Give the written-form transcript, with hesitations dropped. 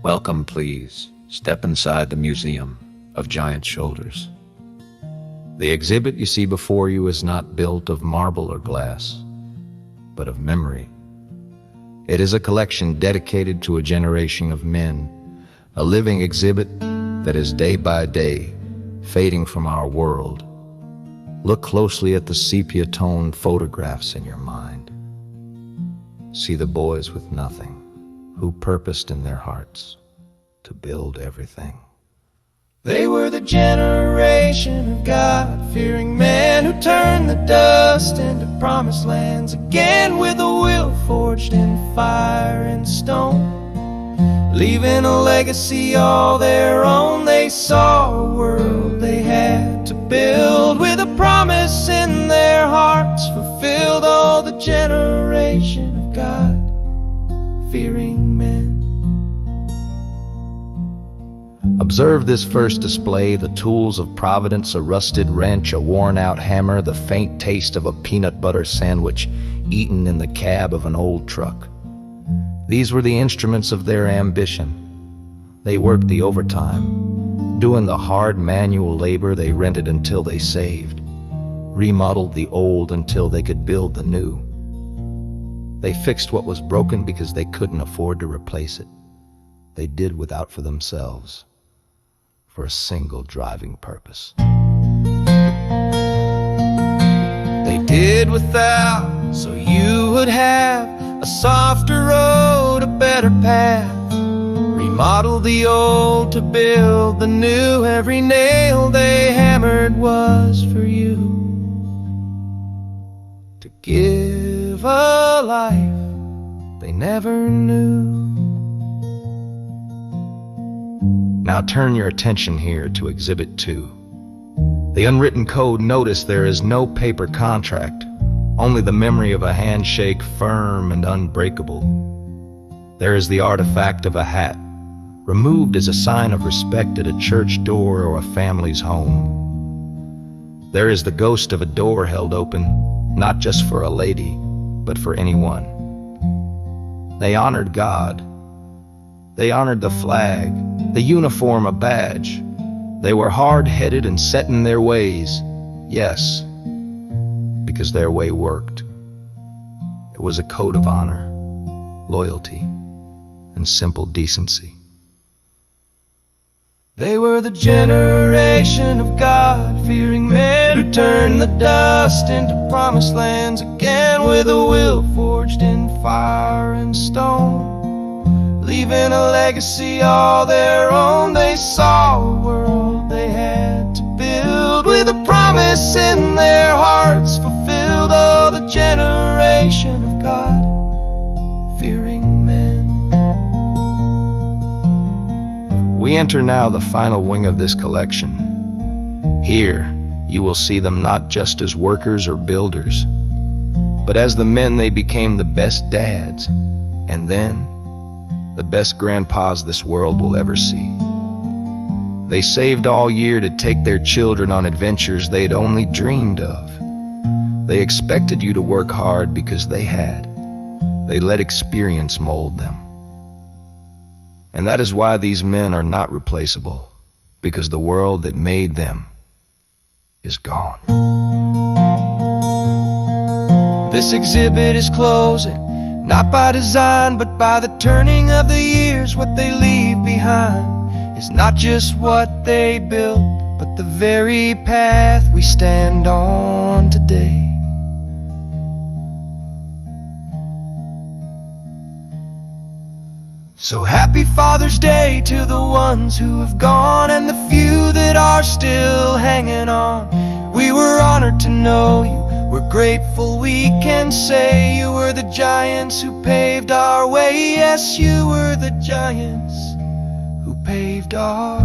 Welcome, please. Step inside the Museum of Giant Shoulders. The exhibit you see before you is not built of marble or glass, but of memory. It is a collection dedicated to a generation of men, a living exhibit that is day by day fading from our world. Look closely at the sepia-toned photographs in your mind. See the boys with nothing, who purposed in their hearts to build everything. They were the generation of God-fearing men who turned the dust into promised lands again with a will forged in fire and stone, leaving a legacy all their own. They saw a world they had to build with a promise in their hearts, fulfilled all the generation of God-fearing men. Observe this first display, the tools of providence, a rusted wrench, a worn-out hammer, the faint taste of a peanut butter sandwich eaten in the cab of an old truck. These were the instruments of their ambition. They worked the overtime, doing the hard manual labor. They rented until they saved, remodeled the old until they could build the new. They fixed what was broken because they couldn't afford to replace it. They did without for themselves, for a single driving purpose. They did without so you would have a softer road, a better path. Remodel the old to build the new. Every nail they hammered was for you, to give a life they never knew. Now turn your attention here to Exhibit 2. The unwritten code. Notice there is no paper contract, only the memory of a handshake, firm and unbreakable. There is the artifact of a hat, removed as a sign of respect at a church door or a family's home. There is the ghost of a door held open, not just for a lady, but for anyone. They honored God. They honored the flag, the uniform, a badge. They were hard-headed and set in their ways. Yes, because their way worked. It was a code of honor, loyalty, and simple decency. They were the generation of God-fearing men who turned the dust into promised lands again with a will forged in fire and stone, leaving a legacy all their own. They saw a world they had to build with a promise in their hearts, fulfilled all the generation of God-fearing men. We enter now the final wing of this collection. Here, you will see them not just as workers or builders, but as the men they became, the best dads, and then the best grandpas this world will ever see. They saved all year to take their children on adventures they'd only dreamed of. They expected you to work hard because they had. They let experience mold them. And that is why these men are not replaceable, because the world that made them is gone. This exhibit is closing, not by design, but by the turning of the years. What they leave behind is not just what they built, but the very path we stand on today. So happy Father's Day to the ones who have gone and the few that are still hanging on. We were honored to know you. We're grateful we can say you were the giants who paved our way. Yes, you were the giants who paved our